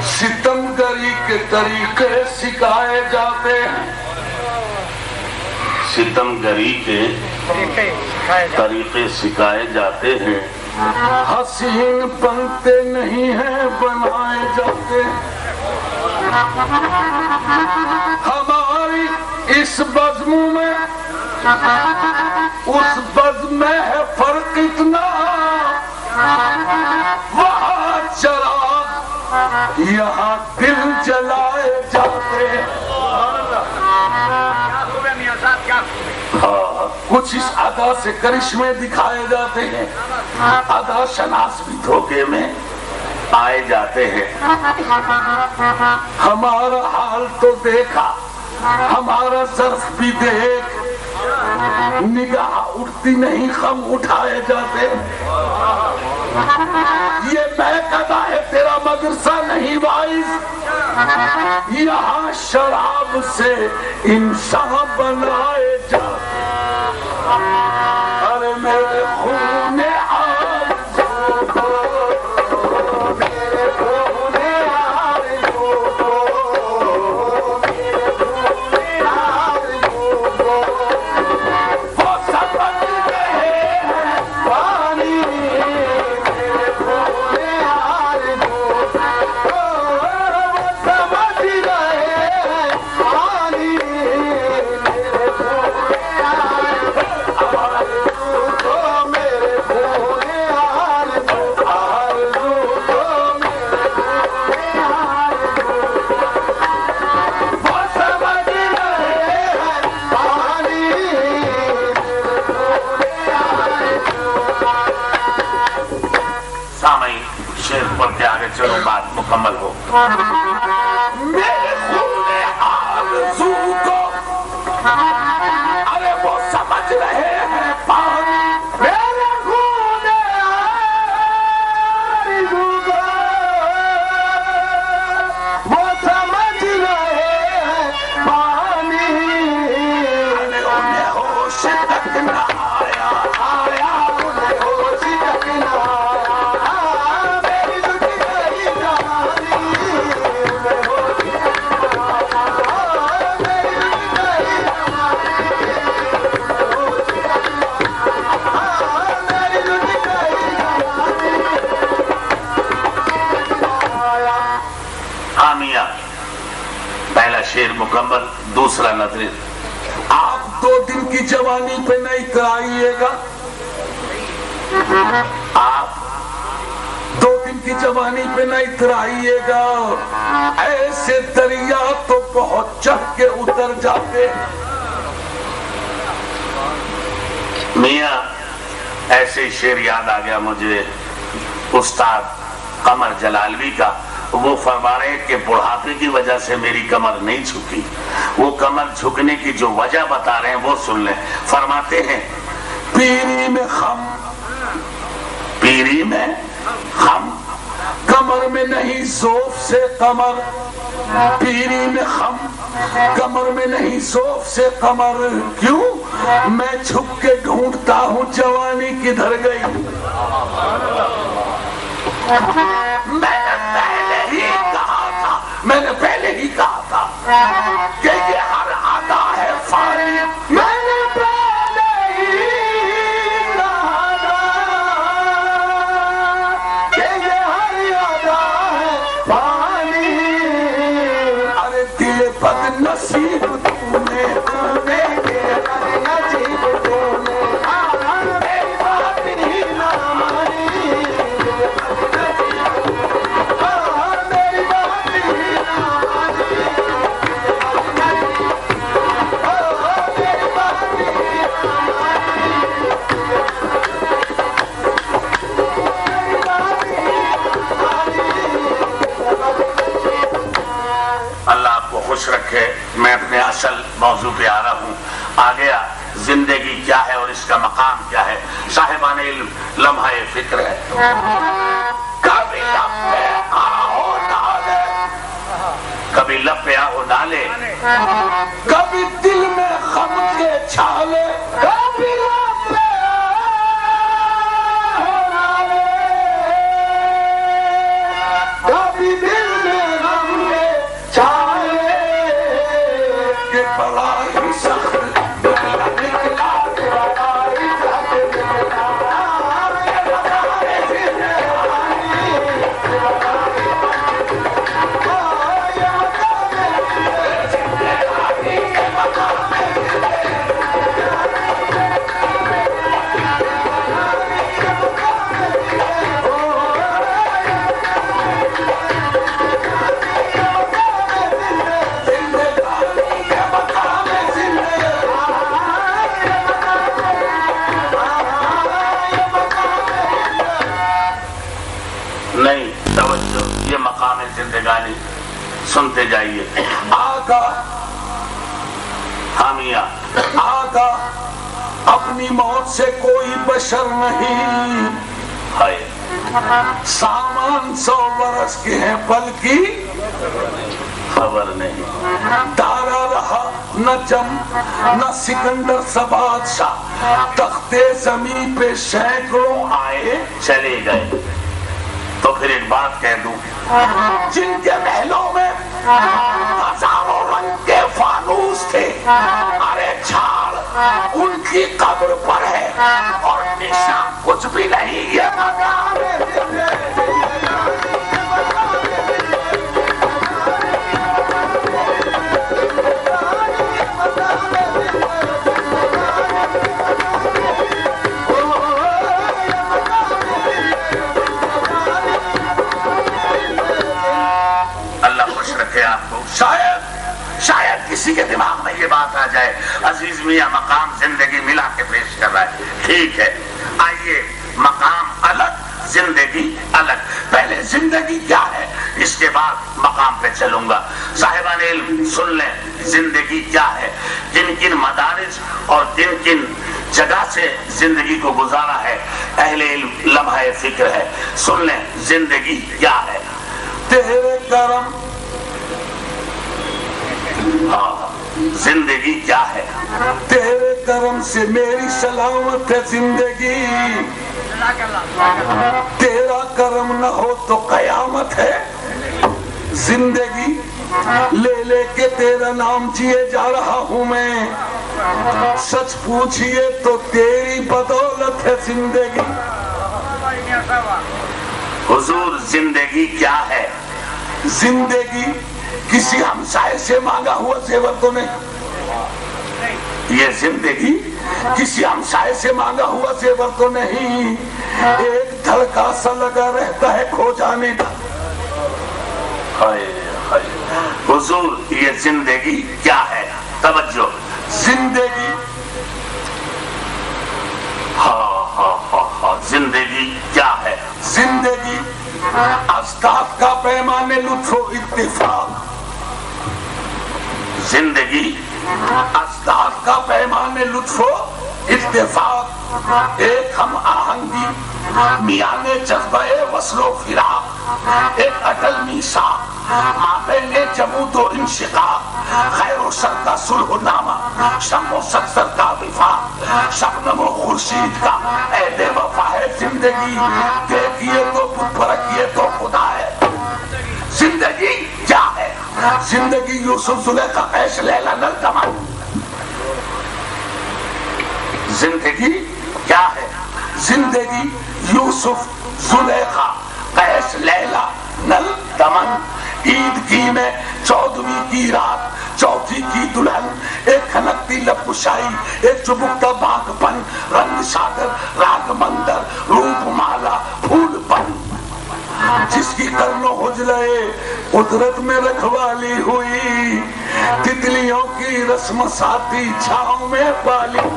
ستمگری کے طریقے سکھائے جاتے ہیں، ستمگری کے طریقے سکھائے جاتے ہیں، حسین بنتے نہیں ہیں بنائے جاتے ہیں۔ ہماری اس بزم میں اس بزم میں ہے فرق اتنا، وہاں چراغ یہاں دل جلائے جاتے ہیں۔ کچھ اس ادا سے کرشمے دکھائے جاتے ہیں، ادا شناس بھی دھوکے میں آئے جاتے ہیں۔ ہمارا حال تو دیکھا، ہمارا ظرف بھی دیکھ، نگاہ اٹھتی نہیں خم اٹھائے جاتے ہیں۔ یہ مہک ادا ہے تیرا مدرسہ نہیں وائز، یہاں شراب سے انسان بنائے جاتے ہیں۔ ارے میرے خون آرزو کو، میرے خون آرزو کو، میرے خون آرزو کو، وہ سمجھ رہے ہیں پانی، میرے خون آرزو کو، وہ سمجھ رہے ہیں پانی، میرے خون چلو بات مکمل ہو۔ میرے خون آرزو کو، ارے وہ سمجھ رہے ہیں پانی، میرے خون آرزو کو، وہ سمجھ رہے ہیں پانی۔ ارے انہیں ہوش تک نہ آیا، آیا انہیں ہوش تک نہ آیا۔ پہلا شعر مکمل، دوسرا نظر۔ آپ 2 دن کی جوانی پہ نہ اترائیے گا، آپ 2 دن کی جوانی پہ نہ اترائیے گا، ایسے دریا تو بہت چڑھ کے اتر جاتے ہیں۔ میاں ایسے شعر یاد آ گیا مجھے استاد قمر جلالوی کا، وہ فرما رہے ہیں کہ بڑھاپے کی وجہ سے میری کمر نہیں جھکی، وہ کمر جھکنے کی جو وجہ بتا رہے ہیں وہ سن لیں۔ فرماتے ہیں پیری میں خم، پیری میں خم، کمر میں نہیں ذوف سے قمر، پیری میں خم، کمر میں نہیں ذوف سے قمر، کیوں؟ میں جھک کے ڈھونڈتا ہوں جوانی کدھر گئی۔ میں نے پہلے ہی کہا تھا کہ یہ ہر ادا ہے فانی، میں نے پہلے ہی کہا تھا کہ یہ ہر ادا ہے فانی۔ ارے دل بد نصیب تو نے یہ بد نصیب تو نے میری بات ہی نہ مانی، رکھے۔ میں اپنے اصل موضوع پہ آ رہا ہوں۔ آ گیا زندگی کیا ہے اور اس کا مقام کیا ہے۔ صاحبان علم لمحہ فکر ہے۔ کبھی لب پہ آہو ڈالے، کبھی لب پہ آہو ڈالے، کبھی دل میں غم کے چھالے، کبھی لب پہ آہو ڈالے، مقام زندگانی سنتے جائیے. آقا حامیہ آقا اپنی موت سے کوئی بشر نہیں، ہائے سامان 100 برس کے ہیں پل کی خبر نہیں. تارا رہا نہ جم نہ سکندر سا بادشاہ، تختے زمین پہ سینکڑوں آئے چلے گئے. تو پھر ایک بات کہہ دوں، جن کے محلوں میں ہزاروں رنگ کے فانوس تھے، ارے چھاڑ ان کی قبر پر ہے اور نشان کچھ بھی نہیں. یہ مقام شاید کسی کے دماغ میں یہ بات آ جائے عزیز میاں مقام زندگی ملا کے پیش کر رہا ہے. ٹھیک ہے، آئیے مقام الگ زندگی الگ. پہلے زندگی کیا ہے اس کے بعد مقام پہ چلوں گا. صاحبان علم سن لیں زندگی کیا ہے، کن کن مدارج اور کن کن جگہ سے زندگی کو گزارا ہے. اہل علم لمحہ فکر ہے. سن لیں زندگی کیا ہے. تیرے کرم، زندگی کیا ہے. تیرے کرم سے میری سلامت ہے زندگی، تیرا کرم نہ ہو تو قیامت ہے زندگی. لے لے کے تیرا نام جیے جا رہا ہوں میں، سچ پوچھئے تو تیری بدولت ہے زندگی. حضور زندگی کیا ہے. زندگی کسی ہمسائے سے مانگا ہوا زیور تو نہیں، یہ زندگی کسی ہمسائے سے مانگا ہوا زیور تو نہیں، ایک دھڑکا سا لگا رہتا ہے کھو جانے کا. ہائے ہائے. حضور یہ زندگی کیا ہے. توجہ. زندگی زندگی کیا ہے. زندگی اسداد کا پیمانے لطف و اتفاق، زندگی اسداد کا پیمانے لطف و اتفاق، ایک ہم آہنگی میاں جذبہ وصل و فراق، ایک اٹل میثاق مابین جمود و انشقاق، خیر و شر کا صلح نامہ، شم و سکسر کا وفاق، شبنم و خورشید کا عہد وفا ہے زندگی. دیکھیے تو بت پرکھیے تو خدا ہے. زندگی کیا ہے. زندگی یوسف زلیخا قیس لیلا نلکمن. زندگی کیا ہے. زندگی یوسف زلیخا قیس لیلا نلکمن. عید کی میں 14ویں کی رات 4تھی کی دلہن، ایک کھنکتی لب کشائی، ایک چبکتا باغ پن، رنگ ساگر راگ مندر، روپ مالا پھول پن، جس کی قرن و حجلے قدرت میں رکھوالی ہوئی، تتلیوں کی رسم ساتی چھاؤں میں پالی.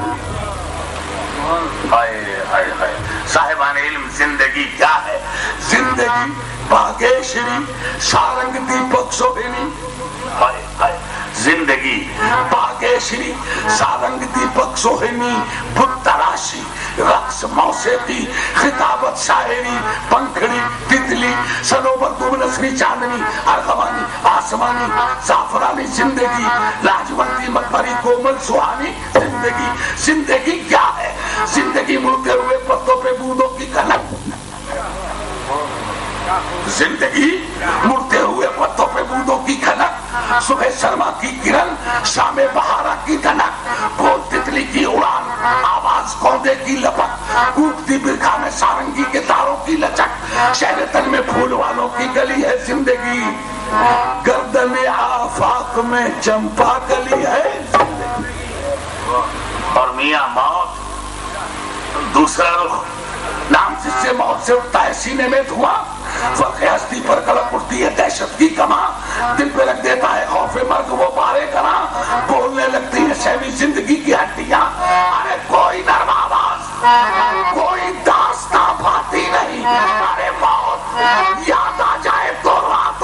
ہائے ہائے ہائے. صاحبان علم زندگی کیا ہے. زندگی باگیشری سارنگ دیپک سوہنی. ہائے ہائے. زندگی باگیشری سارنگ دیپک سوہنی، بت تراشی رقص موسیقی خطابت شاعری، پنکھڑی تتلی سنوبر دوبنسری چاندنی ارغوانی آسمانی زعفرانی زندگی، لاجونتی مکبری کومل سہانی زندگی. زندگی کیا ہے. زندگی مڑتے ہوئے پتوں پہ بوندوں کی کھنک، زندگی مڑتے ہوئے پتوں پہ بوندوں کی کھنک، صبح سرما کی کرن شام بہارا کی دھنک، بول تتلی کی اڑان آواز کوندے کی لپک، کوکتی برکھا میں سارنگی کے تاروں کی لچک، شہر تن میں پھول والوں کی گلی ہے زندگی، گردن آفاق میں چمپا کلی ہے. اور میاں موت دوسرا رخ، نام جس سے موت سے اٹھتا ہے سینے میں دھواں، فرق ہستی پر کڑک اٹھتی ہے دہشت کی کماں، دل پہ رکھ دیتا ہے خوف مرگ وہ بارے کراں، بولنے لگتی ہے سہمی زندگی کی ہڈیاں. ارے کوئی نرم آواز کوئی داستاں پاتی نہیں. ارے موت یاد آ جائے تو رات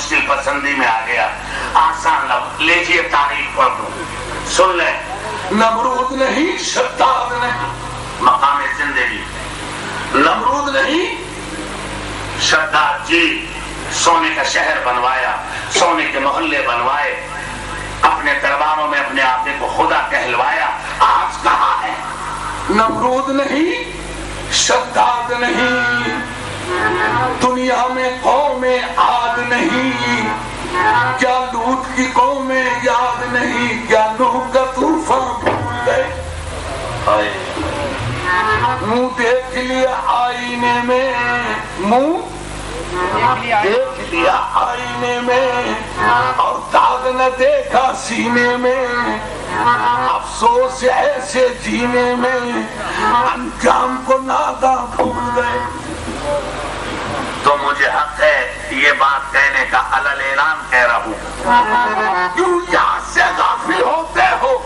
مشکل پسندی میں آ گیا، آسان لفظ لیجیے تاریخ پڑھ دوں، سن لیں۔ نمرود نہیں، شداد نہیں، مقام زندگی نمرود نہیں، شداد جی سونے کا شہر بنوایا، سونے کے محلے بنوائے، اپنے درباروں میں اپنے آقے کو خدا کہلوایا، آج کہاں ہے؟ نمرود نہیں، شداد نہیں، دنیا میں قوم عاد نہیں، کیا لوط کی قوم یاد نہیں، کیا نوح کا طوفان بھول گئے، منہ دیکھ لیا آئینے میں، منہ دیکھ لیا آئینے میں، اور داغ نہ دیکھا سینے میں، افسوس ایسے جینے میں، انجام کو نادا بھول گئے۔ تو مجھے حق ہے یہ بات کہنے کا، علل اعلان کہہ رہا ہوں۔ کیوں یہاں سے غافل ہوتے ہو؟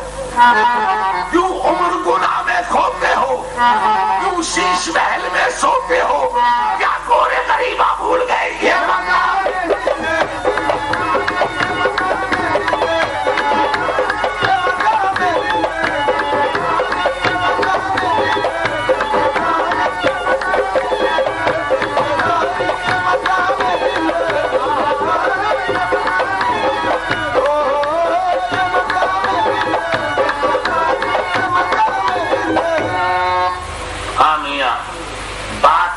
کیوں عمر گناہ میں کھوتے ہو؟ کیوں شیش محل میں سوتے ہو؟ کیا گورے غریبہ بھول گئے یہ مقام؟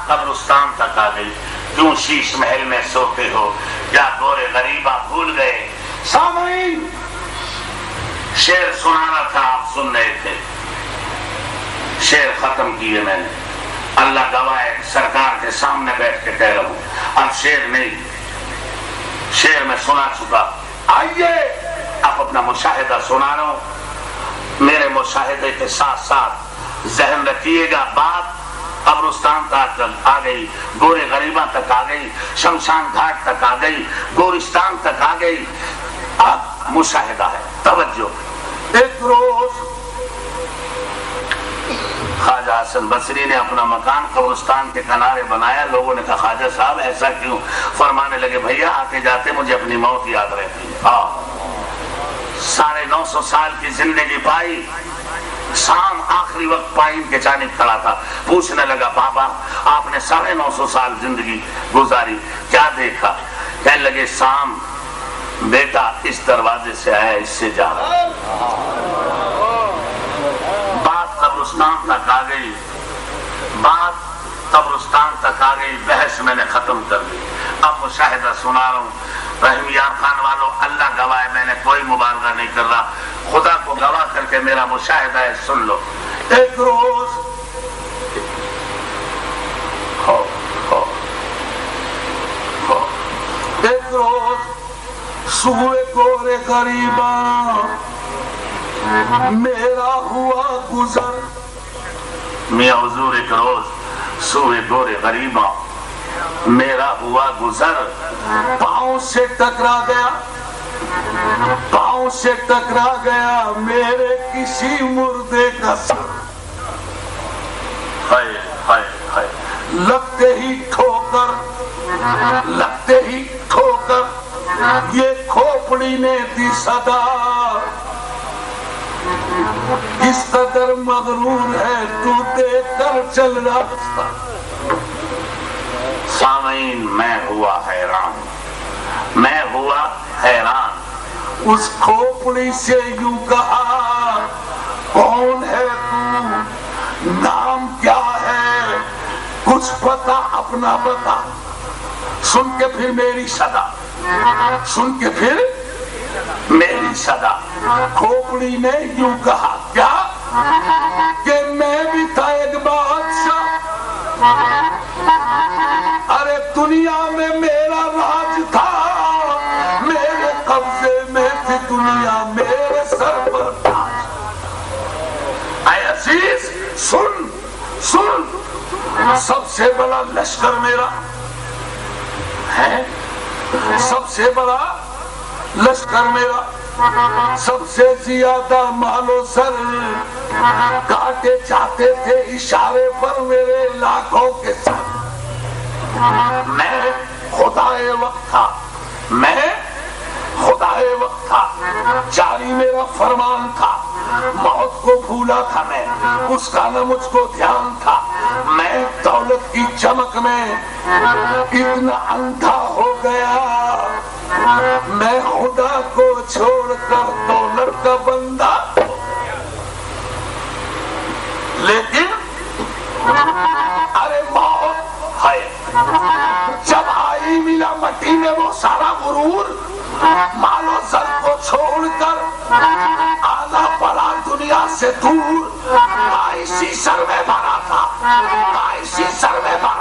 قبرستان تک آ گئی، کیوں شیش محل میں سوتے ہو، کیا گورے غریبہ بھول گئے؟ سامعین، شعر سنانا تھا، آپ سن رہے تھے، شعر ختم کیے میں نے، اللہ گواہ ہے سرکار کے سامنے بیٹھ کے کہہ رہا ہوں، اب شعر نہیں، شعر میں سنا چکا۔ آئیے اب اپنا مشاہدہ سنا رہا ہوں، میرے مشاہدے کے ساتھ ساتھ ذہن رکھیے گا، بات قبرستان تک آ گئی، گورے غریباں تک آ گئی، شمشان گھاٹ تک آ گئی، گورستان تک آ گئی، اب مشاہدہ ہے، توجہ۔ ایک روز خواجہ حسن بصری نے اپنا مکان قبرستان کے کنارے بنایا، لوگوں نے کہا خواجہ صاحب ایسا کیوں؟ فرمانے لگے بھیا آتے جاتے مجھے اپنی موت یاد رہتی ہے۔ 950 سال کی زندگی پائی، شام آخری وقت پائن کے جانب کھڑا تھا، پوچھنے لگا بابا آپ نے 950 سال زندگی گزاری، کیا دیکھا؟ کہنے لگے شام بیٹا اس دروازے سے آیا اس سے جا رہا۔ بات قبرستان تک آ گئی، بات قبرستان تک آ گئی، بحث میں نے ختم کر دی، اب مشاہدہ سنا رہا ہوں۔ رحیم یار خان والوں، اللہ گواہ ہے میں نے کوئی مبالغہ نہیں کر رہا، خدا کو گواہ کر کے میرا مشاہدہ ہے، سن لو۔ ایک روز ایک روز سوئے گورے غریباں میرا ہوا گزر، میاں حضور ایک روز سوئے گورے غریباں میرا ہوا گزر، پاؤں سے ٹکرا گیا، پاؤں سے ٹکرا گیا میرے کسی مردے کا سر، ہائے ہائے ہائے، لگتے ہی ٹھوکر، لگتے ہی ٹھوکر، یہ کھوپڑی نے دی صدا، اس قدر مغرور ہے تو دیکھ کر چل رہا۔ سامعین میں ہوا حیران، میں ہوا حیران، اس کھوپڑی سے یوں کہا کون ہے تو، نام کیا ہے، کچھ پتا اپنا بتا، سن کے پھر میری صدا، سن کے پھر میری صدا، کھوپڑی نے یوں کہا کیا کہ میں بھی تھا ایک بادشاہ، ارے دنیا میں میرا راج تھا، میرے قبضے میں تھی دنیا، میرے سر پر تاج۔ اے عزیز سن سن، سب سے بڑا لشکر میرا ہے، سب سے بڑا لشکر میرا، سب سے زیادہ مال و سر، کاٹے جاتے تھے اشارے پر میرے لاکھوں کے سر، میں خدائے وقت تھا، میں خدائے وقت تھا، جاری میرا فرمان تھا، موت کو بھولا تھا میں، اس کا نہ مجھ کو دھیان تھا، میں دولت کی چمک میں اتنا اندھا ہو گیا، میں خدا کو چھوڑ کر دولت کا بندہ۔ لیکن ارے موت ہے، جب آئی ملا مٹی میں وہ سارا غرور، مال و زر کو چھوڑ کر آنا پڑا دنیا سے دور، آئسی سر میں بھرا تھا، آئسی سر میں بھرا